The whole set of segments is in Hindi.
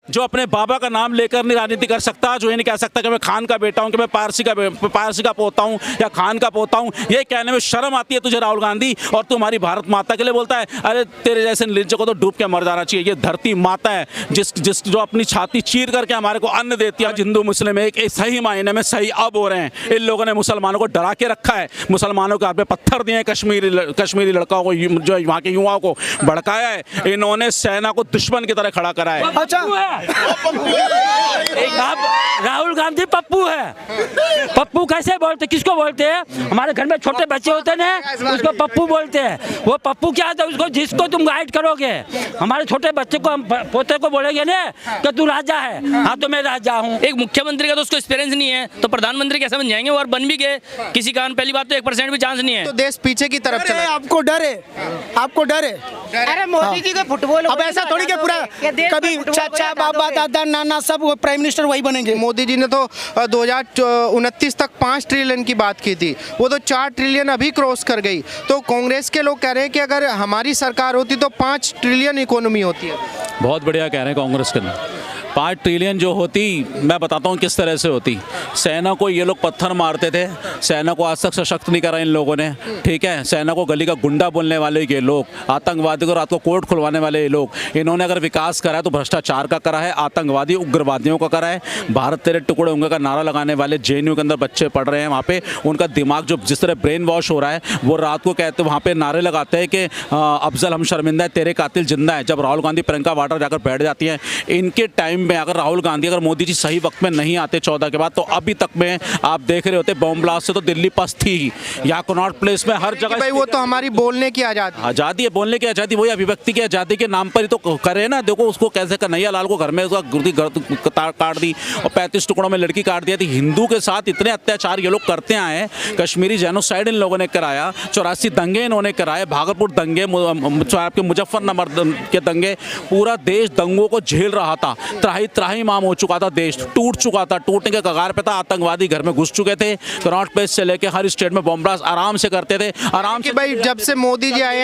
जो अपने बाबा का नाम लेकर नहीं राजनीति कर सकता, जो ये नहीं कह सकता कि मैं खान का बेटा हूं, कि मैं पारसी का पोता हूं या खान का पोता हूं, ये कहने में शर्म आती है तुझे राहुल गांधी। और तू हमारी भारत माता के लिए बोलता है, अरे तेरे जैसे निर्लज्ज को तो डूब के मर जाना चाहिए। ये धरती माता है जिस जो अपनी छाती चीर करके हमारे को अन्न देती है। हिंदू मुस्लिम एक सही मायने में सही अब हो रहे हैं। इन लोगों ने मुसलमानों को डरा के रखा है, मुसलमानों के हाथ में पत्थर दिए हैं, कश्मीरी लड़काओं को, जो वहाँ के युवाओं को भड़काया है। इन्होंने सेना को दुश्मन की तरह खड़ा करा है। अच्छा, राहुल गांधी पप्पू है। पप्पू कैसे बोलते, किसको बोलते हैं? हमारे घर में छोटे बच्चे होते हैं उसको पप्पू बोलते हैं। वो पप्पू क्या था, उसको जिसको तुम गाइड करोगे, हमारे छोटे बच्चे को, हम पोते को बोलेंगे ना कि तू राजा है, हाँ तो मैं राजा हूँ। एक मुख्यमंत्री का तो उसको एक्सपीरियंस नहीं है, तो प्रधानमंत्री कैसे बन जाएंगे? और बन भी गए किसी कारण, पहली बात तो 1% भी चांस नहीं है। तो देश पीछे की तरफ चला। आपको डर है, आपको डर है? अरे मोदी जी को फुटबॉल, अब ऐसा थोड़ी कि पूरा कभी चाचा बाबा दादा नाना सब प्राइम मिनिस्टर वही बनेंगे। मोदी जी ने तो 2029 तक 5 ट्रिलियन की बात की थी, वो तो 4 ट्रिलियन अभी क्रॉस कर गई। तो कांग्रेस के लोग कह रहे हैं कि अगर हमारी सरकार होती तो 5 ट्रिलियन इकोनॉमी होती है। बहुत बढ़िया कह रहे हैं कांग्रेस के। 5 ट्रिलियन जो होती, मैं बताता हूँ किस तरह से होती। सेना को ये लोग पत्थर मारते थे, सेना को आज तक सशक्त नहीं करा इन लोगों ने, ठीक है। सेना को गली का गुंडा बोलने वाले ये लोग, आतंकवादी को रात को कोर्ट खुलवाने वाले ये लोग, इन्होंने अगर विकास करा है तो भ्रष्टाचार का करा है, आतंकवादी उग्रवादियों का करा है। भारत तेरे टुकड़े होंगे का नारा लगाने वाले JNU के अंदर बच्चे पढ़ रहे हैं, वहाँ पे उनका दिमाग जो जिस तरह ब्रेन वॉश हो रहा है, वो रात को कहते वहाँ पे नारे लगाते हैं कि अफजल हम शर्मिंदा है, तेरे कातिल जिंदा है। जब राहुल गांधी प्रियंका वाड्रा जाकर बैठ जाती हैं, इनके टाइम में अगर राहुल गांधी, अगर मोदी जी सही वक्त में नहीं आते 14 के बाद, तो अभी तक में आप देख रहे होते बॉम्ब ब्लास्ट से तो दिल्ली पस्त थी ही, या कनॉट प्लेस में हर जगह। भाई वो तो हमारी बोलने की आज़ादी है, बोलने की आज़ादी, वही अभिव्यक्ति की आज़ादी के नाम पर ही तो करे ना। देखो उसको कैसे कन्हैया लाल को घर में उसका गुर्दी काट दी और 35 टुकड़ों में लड़की काट दिया थी। हिंदू के साथ इतने अत्याचार ये लोग करते आए हैं। कश्मीरी जेनोसाइड इन लोगों ने कराया, 84 दंगे इन्होंने कराए, भागलपुर दंगे, आपके मुजफ्फरनगर के दंगे, पूरा देश दंगों को झेल रहा था। त्राही माम हो चुका था, देश टूट चुका था, टूटने के कगार पे था। आतंकवादी घर में घुस चुके थे, कनॉट प्लेस से लेके हर स्टेट में बॉम्ब ब्लास्ट आराम से करते थे, आराम से। भाई जब से मोदी जी आए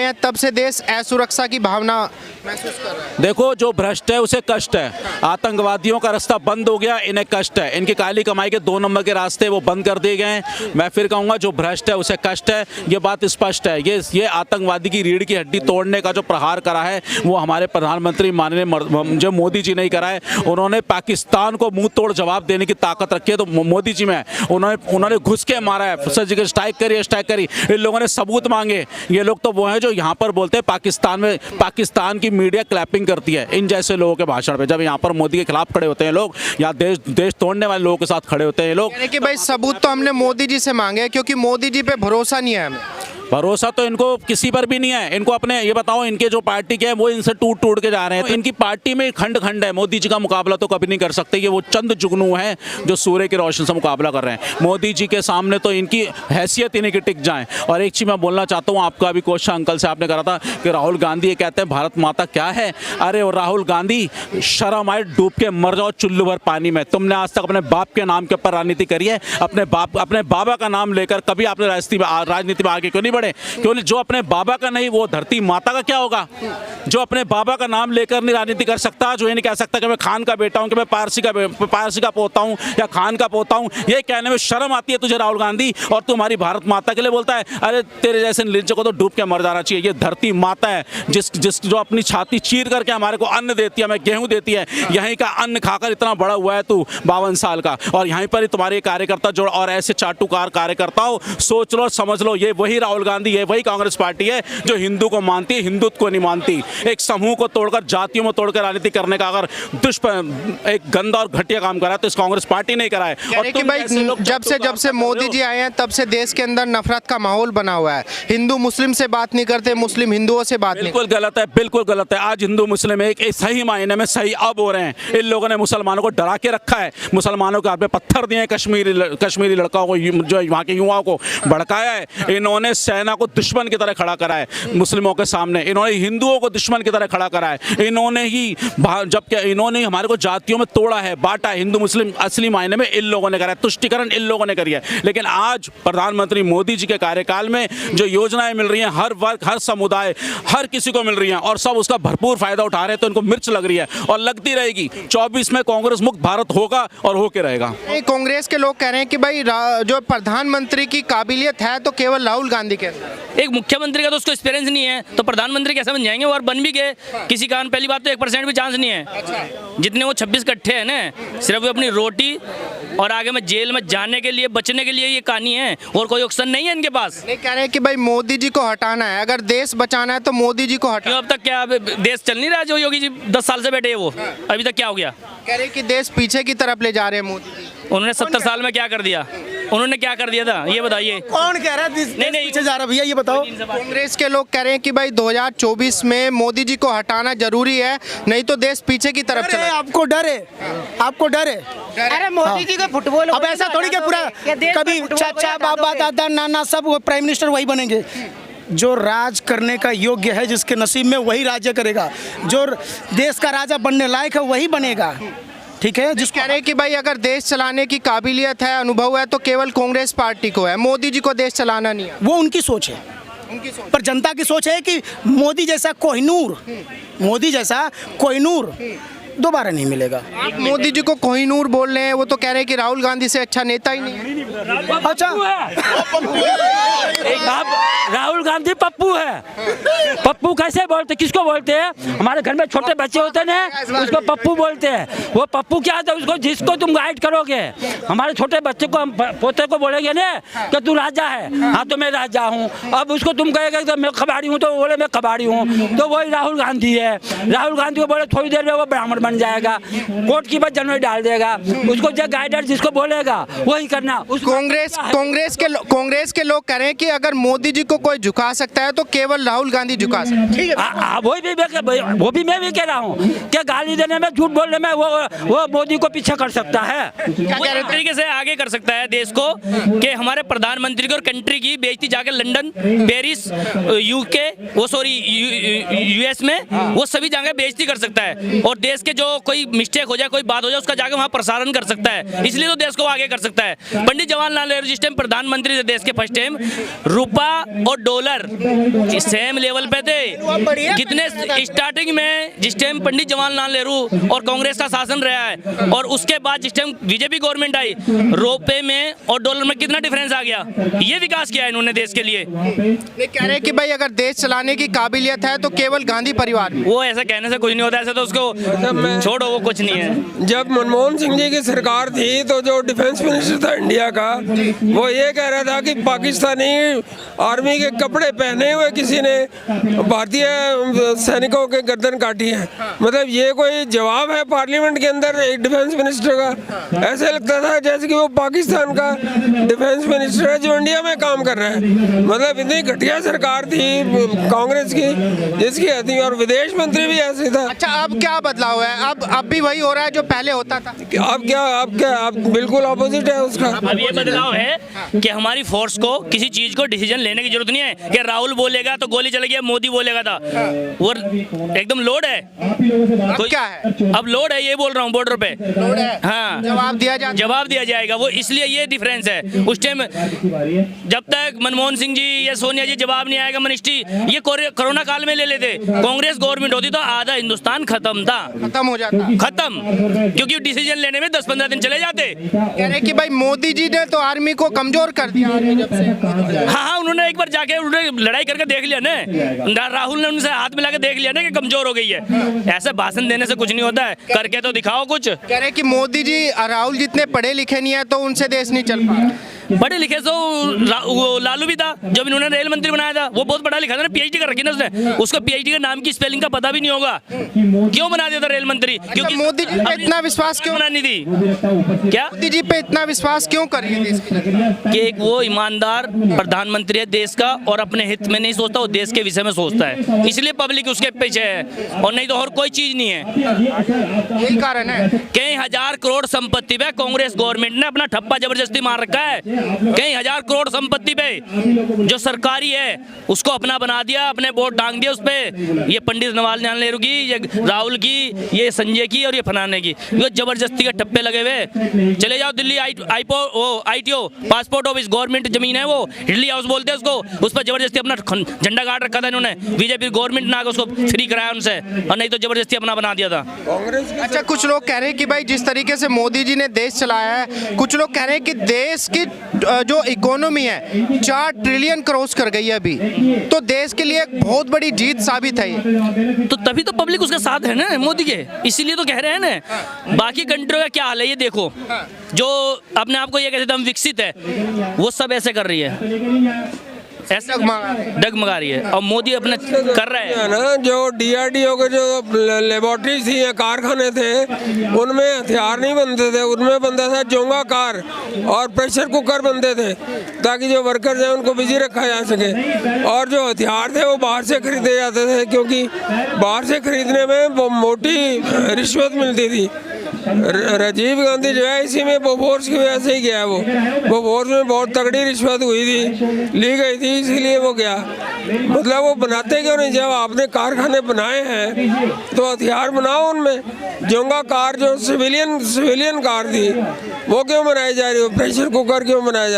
हैं तब से देश असुरक्षा की भावना महसूस कर रहा है। देखो जो भ्रष्ट है उसे कष्ट है, आतंकवादियों का रास्ता बंद हो गया, इन्हें कष्ट है। इनकी काली कमाई के 2 नंबर के रास्ते वो बंद कर दिए गए। मैं फिर कहूँगा जो भ्रष्ट है उसे कष्ट है, ये बात स्पष्ट है। ये आतंकवादी की रीढ़ की हड्डी तोड़ने का जो प्रहार करा है वो हमारे प्रधानमंत्री माननीय जो मोदी जी नहीं करा है। उन्होंने पाकिस्तान को मुंह तोड़ जवाब देने की ताकत रखी है तो मोदी जी में उन्होंने घुस के मारा है, सर्जिकल स्ट्राइक करी। इन लोगों ने सबूत मांगे। ये लोग तो वो हैं जो यहाँ पर बोलते हैं पाकिस्तान की मीडिया क्लैपिंग करती है इन जैसे लोगों के भाषण पे। जब यहाँ पर मोदी के खिलाफ खड़े होते हैं लोग, या देश तोड़ने वाले लोगों के साथ खड़े होते हैं लोग। कि भाई सबूत तो हमने मोदी जी से मांगे क्योंकि मोदी जी पे भरोसा नहीं है हमें। भरोसा तो इनको किसी पर भी नहीं है। इनको अपने ये बताओ, इनके जो पार्टी के हैं वो इनसे टूट के जा रहे हैं। तो इनकी पार्टी में खंड है। मोदी जी का मुकाबला तो कभी नहीं कर सकते। ये वो चंद जुगनू हैं जो सूर्य की रोशनी से मुकाबला कर रहे हैं। मोदी जी के सामने तो इनकी हैसियत इन्हीं की टिक जाए। और एक चीज़ मैं बोलना चाहता हूँ, आपका भी क्वेश्चन अंकल से आपने करा था कि राहुल गांधी ये कहते हैं भारत माता क्या है। अरे राहुल गांधी, शर्म आए, डूब के मर जाओ चुल्लू भर पानी में। तुमने आज तक अपने बाप के नाम के ऊपर राजनीति करी है? अपने बाबा का नाम लेकर कभी आपने राजनीति में आगे क्यों नहीं बढ़े? क्यों? जो अपने बाबा का नहीं, वो धरती माता का क्या होगा? जो अपने बाबा का नाम लेकर नहीं राजनीति कर सकता, जो ये नहीं कह सकता कि मैं खान का बेटा हूं, कि मैं पारसी का पोता हूं या खान का पोता हूं, ये कहने में शर्म आती है तुझे राहुल गांधी। और तू हमारी भारत माता के लिए बोलता है, अरे तेरे जैसे निर्लज्ज को तो डूब के मर जाना चाहिए। ये धरती माता है जो अपनी छाती चीर करके हमारे को अन्न देती है, हमें गेहूं देती है। यहीं का अन्न खाकर इतना बड़ा हुआ है तू 52 साल का, और यहीं पर ही तुम्हारे कार्यकर्ता जो और ऐसे चाटुकार कार्यकर्ता हो, सोच लो समझ लो, ये वही राहुल गांधी है, वही कांग्रेस पार्टी है जो हिंदू को मानती है, हिंदुत्व को नहीं मानती। एक समूह को तोड़कर, जातियों में तोड़कर राजनीति करने का अगर एक गंदा और घटिया काम करा तो इस कांग्रेस पार्टी नहीं करा है। और कि भाई जब से मोदी जी आए हैं तब से देश के अंदर नफरत का माहौल बना हुआ है। हिंदू मुस्लिम से बात नहीं करते, मुस्लिम हिंदुओं से बात नहीं। बिल्कुल गलत है, बिल्कुल गलत है। आज हिंदू मुस्लिम एक सही मायने में सही अब हो रहे हैं। इन लोगों ने मुसलमानों को डरा के रखा है, मुसलमानों के हाथ में पत्थर दिए हैं, कश्मीरी लड़काओं को, जो वहाँ के युवाओं को भड़काया है। इन्होंने सेना को दुश्मन की तरह खड़ा करा है मुस्लिमों के सामने, इन्होंने हिंदुओं को दुश्मन की तरह खड़ा करा है, इन्होंने ही जबकि इन्होंने हमारे को जातियों में तोड़ा है, बांटा है। हिंदू मुस्लिम असली मायने में इन लोगों ने करा है, तुष्टिकरण इन लोगों ने करी है। लेकिन आज प्रधानमंत्री मोदी जी के कार्यकाल में जो योजनाएं मिल रही हैं हर वर्ग, हर समुदाय, हर किसी को मिल रही हैं और सब उसका भरपूर फायदा उठा रहे हैं, तो इनको मिर्च लग रही है और लगती रहेगी। 24 में कांग्रेस मुक्त भारत होगा और होके रहेगा। कांग्रेस के लोग कह रहे हैं कि भाई जो प्रधानमंत्री की काबिलियत है तो केवल राहुल गांधी के अंदर। एक मुख्यमंत्री का तो उसको एक्सपीरियंस नहीं है, तो प्रधानमंत्री कैसे बन जाएंगे? और बन भी गए किसी कारण। पहली बात तो 1% भी चांस नहीं है। जितने वो 26 इकट्ठे हैं ना, सिर्फ वो अपनी रोटी और आगे में जेल में जाने के लिए, बचने के लिए ये कहानी है, और कोई ऑप्शन नहीं है इनके पास। नहीं, कह रहे हैं कि भाई मोदी जी को हटाना है, अगर देश बचाना है तो मोदी जी को क्यों? हटाना। अब तक क्या देश चल नहीं रहा? जो योगी जी 10 साल से बैठे हैं वो अभी तक क्या हो गया? कह रहे हैं कि देश पीछे की तरफ ले जा रहे हैं मोदी जी। उन्होंने 70 साल में क्या कर दिया? उन्होंने क्या कर दिया था ये बताइए। कौन कह रहा है नहीं, पीछे जा रहा भैया, ये बताओ। कांग्रेस के लोग कह रहे हैं कि भाई 2024 में मोदी जी को हटाना जरूरी है, नहीं तो देश पीछे की तरफ चला। आपको डर है, आपको डर है। अरे मोदी जी के फुटबॉल अब ऐसा थोड़ी कि पूरा कभी चाचा बाबा दादा नाना सब प्राइम मिनिस्टर वही बनेंगे। जो राज करने का योग्य है, जिसके नसीब में वही राज्य करेगा, जो देश का राजा बनने लायक है वही बनेगा। ठीक है, जिस कह रहे हैं कि भाई अगर देश चलाने की काबिलियत है, अनुभव है, तो केवल कांग्रेस पार्टी को है, मोदी जी को देश चलाना नहीं है। वो उनकी सोच है, उनकी सोच। पर जनता की सोच है कि मोदी जैसा कोहिनूर, मोदी जैसा कोहिनूर दोबारा नहीं मिलेगा। आप मोदी जी को कोहिनूर बोल रहे हैं, वो तो कह रहे हैं कि राहुल गांधी से अच्छा नेता ही नहीं है। अच्छा, राहुल गांधी पप्पू है। पप्पू कैसे बोलते, किसको बोलते हैं? हमारे घर में छोटे बच्चे होते हैं ना, उसको पप्पू बोलते हैं। वो पप्पू क्या होता है? उसको जिसको तुम गाइड करोगे। हमारे छोटे बच्चे को, हम पोते को बोलेंगे ना कि तू राजा है, हाँ तो मैं राजा हूँ। अब उसको तुम कहेगा तो मैं कबाड़ी हूँ, तो बोले मैं कबाड़ी हूँ, तो वही राहुल गांधी है। राहुल गांधी को बोले थोड़ी देर में वो ब्राह्मण बन जाएगा, कोर्ट की बात जनवरी डाल देगा। उसको जो गाइडर जिसको बोलेगा वही करना। कांग्रेस के लोग कह रहे हैं कि अगर मोदी जी को कोई झुका सकता है तो केवल राहुल गांधी झुका सकते हैं। वो भी मैं भी कह रहा हूँ कि गाली देने में, झूठ बोलने में वो मोदी को पीछे कर सकता है। वो एक तरीके से आगे कर सकता है देश को कि हमारे प्रधानमंत्री की और कंट्री की बेइज्जती जाके लंदन, पेरिस, यूके, वो सॉरी यूएस में, वो सभी जगह बेइज्जती कर सकता है। और देश के जो कोई मिस्टेक हो जाए, कोई बात हो जाए, उसका जाके वहाँ प्रसारण कर सकता है। इसलिए तो देश को आगे कर सकता है। पंडित जवाहरलाल नेहरू जिस टाइम प्रधानमंत्री थे देश के फर्स्ट टाइम, रुपया और डॉलर सेम लेवल पे थे। कितने स्टार्टिंग में जिस टाइम पंडित जवाहरलाल नेहरू और कांग्रेस का शासन रहा है, और उसके बाद जिस टाइम बीजेपी गवर्नमेंट आई, रुपए में और डॉलर में कितना डिफरेंस आ गया। ये विकास किया है इन्होंने देश के लिए। कह रहे हैं कि भाई अगर देश चलाने की काबिलियत है तो केवल गांधी परिवार में। वो ऐसा कहने से कुछ नहीं होता, ऐसे तो उसको छोड़ो, वो कुछ नहीं है। जब मनमोहन सिंह जी की सरकार थी तो जो डिफेंस मिनिस्टर था इंडिया का, वो ये कह रहा था कि पाकिस्तानी आर्मी के कपड़े पहने हुए किसी ने भारतीय सैनिकों के गर्दन काटी है। मतलब ये कोई जवाब है पार्लियामेंट के अंदर एक डिफेंस मिनिस्टर का? ऐसे लगता था जैसे कि वो पाकिस्तान का डिफेंस मिनिस्टर है जो इंडिया में काम कर रहा है। मतलब इतनी घटिया सरकार थी कांग्रेस की जिसकी थी, और विदेश मंत्री भी ऐसे था। अच्छा, अब क्या बदलाव है? अब भी वही हो रहा है जो पहले होता था? अब बिल्कुल ऑपोजिट है उसका। अब ये बदलाव है कि हमारी फोर्स को किसी चीज को डिसीजन लेने की जरूरत नहीं है कि राहुल बोलेगा तो गोली चलेगी, मोदी बोलेगा था, वो एकदम लोड है। क्या है? अब लोड है, ये बोल रहा हूँ, बॉर्डर पे लोड है। हाँ, जवाब दिया जाएगा। वो इसलिए ये डिफरेंस है। उस टाइम जब तक मनमोहन सिंह जी या सोनिया जी जवाब नहीं आएगा मिनिस्ट्री, ये कोरोना काल में ले लेते। कांग्रेस गवर्नमेंट होती तो आधा हिंदुस्तान खत्म था, खत्म हो जाता, खत्म, क्योंकि डिसीजन लेने में 10-15 दिन चले जाते। कह रहे कि भाई मोदी जी ने तो आर्मी को कमजोर कर दिया जब से। हाँ, उन्होंने एक बार जाके लड़ाई करके देख लिया ना, राहुल ने उनसे हाथ मिला के देख लिया ना कि कमजोर हो गई है। ऐसे भाषण देने से कुछ नहीं होता है, करके तो दिखाओ कुछ। कह रहे कि मोदी जी राहुल जितने पढ़े लिखे नहीं है तो उनसे देश नहीं चल पा। पढ़े लिखे तो वो लालू भी था जब इन्होंने रेल मंत्री बनाया था, वो बहुत पढ़ा लिखा था ना, पीएचडी कर रखी ना उसने, उसको पीएचडी के नाम की स्पेलिंग का पता भी नहीं होगा। क्यों बना दिया था रेल मंत्री? क्योंकि मोदी जी पे इतना विश्वास क्यों बनानी थी? क्या मोदी जी पे इतना विश्वास क्यों कर रही है? कि एक वो ईमानदार प्रधानमंत्री है देश का, और अपने हित में नहीं सोचता, वो देश के विषय में सोचता है, इसलिए पब्लिक उसके पीछे है, और नहीं तो और कोई चीज नहीं है। यही कारण है। कई हजार करोड़ संपत्ति पे कांग्रेस गवर्नमेंट ने अपना ठप्पा जबरदस्ती मार रखा है। कई हजार करोड़ संपत्ति पे जो सरकारी है उसको अपना बना दिया, अपने वोट टांग दिया उस पे। ये पंडित जवाहरलाल नेहरू की, ये राहुल की, ये संजय की और ये फलाने की, ये जबरदस्ती के ठप्पे लगे हुए। चले जाओ Delhi ITO passport office, government जमीन है वो, हिडली हाउस बोलते हैं उसको, उस पर जबरदस्ती अपना झंडा गाड़ रखा था इन्होंने। बीजेपी गवर्नमेंट ने आकर उसको फ्री कराया उनसे, और नहीं तो जबरदस्ती अपना बना दिया था। अच्छा, कुछ लोग कह रहे हैं कि भाई जिस तरीके से मोदी जी ने देश चलाया है, कुछ लोग कह रहे हैं कि देश की जो इकोनॉमी है 4 ट्रिलियन क्रॉस कर गई है अभी, तो देश के लिए एक बहुत बड़ी जीत साबित है ये। तो तभी तो पब्लिक उसके साथ है ना मोदी के, इसीलिए तो कह रहे हैं ना। बाकी कंट्रियों का क्या हाल है ये देखो, जो अपने आप को ये कहते थे हम विकसित है, वो सब ऐसे कर रही है, ऐसे डगमगा रही है, और मोदी अपने कर रहे हैं ना। जो DRDO के जो लेबोरेटरीज थी या कारखाने थे, उनमें हथियार नहीं बनते थे, उनमें बनता था जोंगा कार और प्रेशर कुकर बनते थे, ताकि जो वर्कर्स हैं उनको बिजी रखा जा सके। और जो हथियार थे वो बाहर से खरीदे जाते थे, क्योंकि बाहर से खरीदने में वो मोटी रिश्वत मिलती थी। राजीव गांधी जो है इसी में बोफोर्स की वजह से ही गया, वो बोफोर्स में बहुत तगड़ी रिश्वत हुई थी, ली गई थी, इसीलिए वो गया। मतलब वो बनाते क्यों नहीं? जब आपने कारखाने बनाए हैं तो हथियार बनाओ उनमें। जोंगा कार जो सिविलियन कार थी वो क्यों बनाई जा रही है? प्रेशर कुकर क्यों बनाया जा